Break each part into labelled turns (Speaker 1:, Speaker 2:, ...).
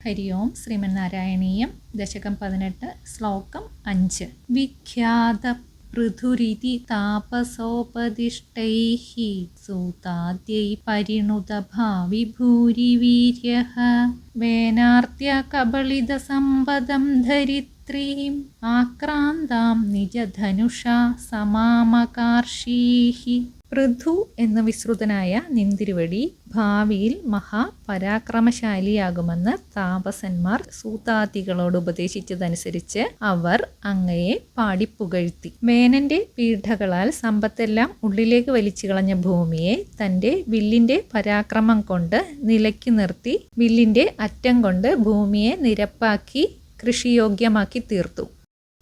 Speaker 1: ഹരി ഓം ശ്രീമന്നാരായണീയം ദശകം 18 ശ്ലോകം 5 വിഖ്യാത പൃഥുരിതി താപസോപദിഷ്ടൈഃ സൂതാദ്യൈ പരിണുത ഭാവി ഭൂരിവീര്യഃ വേനാർത്യ കബളിത സമ്പദം ധരിത്രീം ആക്രാന്താം നിജധനുഷാ സമാമകാർഷീഃ. പൃഥു എന്ന വിശ്രുതനായ നിന്തിരുവടി ഭാവിയിൽ മഹാപരാക്രമശാലിയാകുമെന്ന് താപസന്മാർ സൂതാദികളോട് ഉപദേശിച്ചതനുസരിച്ച് അവർ അങ്ങയെ പാടിപ്പുകഴ്ത്തി. വേനന്റെ പീഠകളാൽ സമ്പത്തെല്ലാം ഉള്ളിലേക്ക് വലിച്ചു കളഞ്ഞ ഭൂമിയെ തന്റെ വില്ലിന്റെ പരാക്രമം കൊണ്ട് നിലയ്ക്ക് നിർത്തി വില്ലിന്റെ അറ്റം കൊണ്ട് ഭൂമിയെ നിരപ്പാക്കി കൃഷിയോഗ്യമാക്കി തീർത്തു.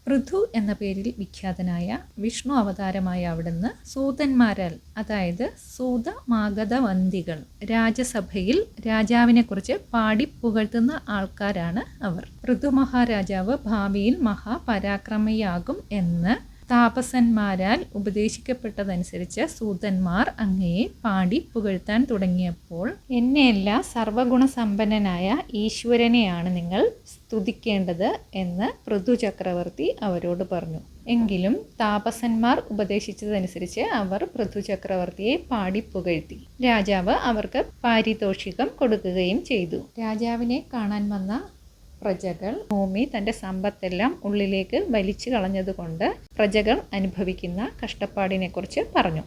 Speaker 1: പൃഥു എന്ന പേരിൽ വിഖ്യാതനായ വിഷ്ണു അവതാരമായ അവിടുന്ന് സൂതന്മാരാൽ, അതായത് സൂതമാഗതവന്തികൾ, രാജസഭയിൽ രാജാവിനെക്കുറിച്ച് പാടിപ്പുകഴ്ത്തുന്ന ആൾക്കാരാണ് അവർ. പൃഥു മഹാരാജാവ് ഭാവിയിൽ മഹാപരാക്രമിയാകും എന്ന് താപസന്മാരാൽ ഉപദേശിക്കപ്പെട്ടതനുസരിച്ച് സൂതന്മാർ അങ്ങയെ പാടി പുകഴ്ത്താൻ തുടങ്ങിയപ്പോൾ, എന്നെയല്ല സർവഗുണസമ്പന്നനായ ഈശ്വരനെയാണ് നിങ്ങൾ സ്തുതിക്കേണ്ടത് എന്ന് പൃഥു ചക്രവർത്തി അവരോട് പറഞ്ഞു. എങ്കിലും താപസന്മാർ ഉപദേശിച്ചതനുസരിച്ച് അവർ പൃഥു ചക്രവർത്തിയെ പാടി പുകഴ്ത്തി. രാജാവ് അവർക്ക് പാരിതോഷികം കൊടുക്കുകയും ചെയ്തു. രാജാവിനെ കാണാൻ വന്ന പ്രജകൾ ഭൂമി തൻ്റെ സമ്പത്തെല്ലാം ഉള്ളിലേക്ക് വലിച്ചു കളഞ്ഞതുകൊണ്ട് പ്രജകൾ അനുഭവിക്കുന്ന കഷ്ടപ്പാടിനെക്കുറിച്ച് പറഞ്ഞു.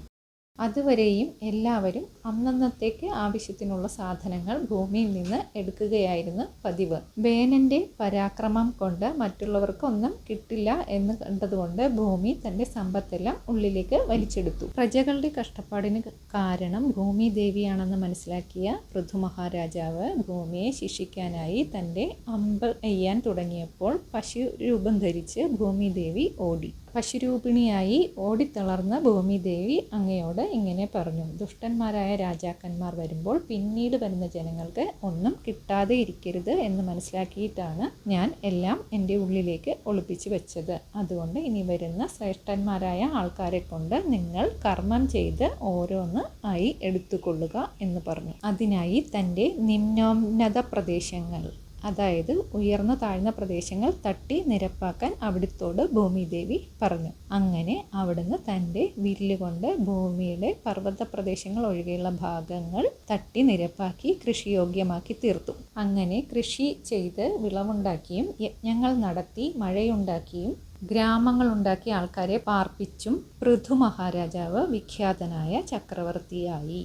Speaker 1: അതുവരെയും എല്ലാവരും അന്നന്നത്തേക്ക് ആവശ്യത്തിനുള്ള സാധനങ്ങൾ ഭൂമിയിൽ നിന്ന് എടുക്കുകയായിരുന്നു പതിവ്. വേനന്റെ പരാക്രമം കൊണ്ട് മറ്റുള്ളവർക്ക് ഒന്നും കിട്ടില്ല എന്ന് കണ്ടതുകൊണ്ട് ഭൂമി തൻ്റെ സമ്പത്തെല്ലാം ഉള്ളിലേക്ക് വലിച്ചെടുത്തു. പ്രജകളുടെ കഷ്ടപ്പാടിന് കാരണം ഭൂമി ദേവിയാണെന്ന് മനസ്സിലാക്കിയ പൃഥു മഹാരാജാവ് ഭൂമിയെ ശിക്ഷിക്കാനായി തൻ്റെ അമ്പ് എയ്യാൻ തുടങ്ങിയപ്പോൾ പശു രൂപം ധരിച്ച് ഭൂമി ദേവി ഓടി. പശുരൂപിണിയായി ഓടിത്തളർന്ന ഭൂമിദേവി അങ്ങയോട് ഇങ്ങനെ പറഞ്ഞു: ദുഷ്ടന്മാരായ രാജാക്കന്മാർ വരുമ്പോൾ പിന്നീട് വരുന്ന ജനങ്ങൾക്ക് ഒന്നും കിട്ടാതെ ഇരിക്കരുത് എന്ന് മനസ്സിലാക്കിയിട്ടാണ് ഞാൻ എല്ലാം എൻ്റെ ഉള്ളിലേക്ക് ഒളിപ്പിച്ചു വെച്ചത്. അതുകൊണ്ട് ഇനി വരുന്ന ശ്രേഷ്ഠന്മാരായ ആൾക്കാരെ കൊണ്ട് നിങ്ങൾ കർമ്മം ചെയ്ത് ഓരോന്ന് ആയി എടുത്തുകൊള്ളുക എന്ന് പറഞ്ഞു. അതിനായി തൻ്റെ നിമ്നോന്നത പ്രദേശങ്ങൾ, അതായത് ഉയർന്ന താഴ്ന്ന പ്രദേശങ്ങൾ തട്ടി നിരപ്പാക്കാൻ അവിടുത്തോട് ഭൂമിദേവി പറഞ്ഞു. അങ്ങനെ അവിടുന്ന് തൻ്റെ വില്ലുകൊണ്ട് ഭൂമിയുടെ പർവ്വത പ്രദേശങ്ങൾ ഒഴികെയുള്ള ഭാഗങ്ങൾ തട്ടി നിരപ്പാക്കി കൃഷിയോഗ്യമാക്കി തീർത്തു. അങ്ങനെ കൃഷി ചെയ്ത് വിളവുണ്ടാക്കിയും യജ്ഞങ്ങൾ നടത്തി മഴയുണ്ടാക്കിയും ഗ്രാമങ്ങളുണ്ടാക്കി ആൾക്കാരെ പാർപ്പിച്ചും പൃഥു മഹാരാജാവ് വിഖ്യാതനായ ചക്രവർത്തിയായി.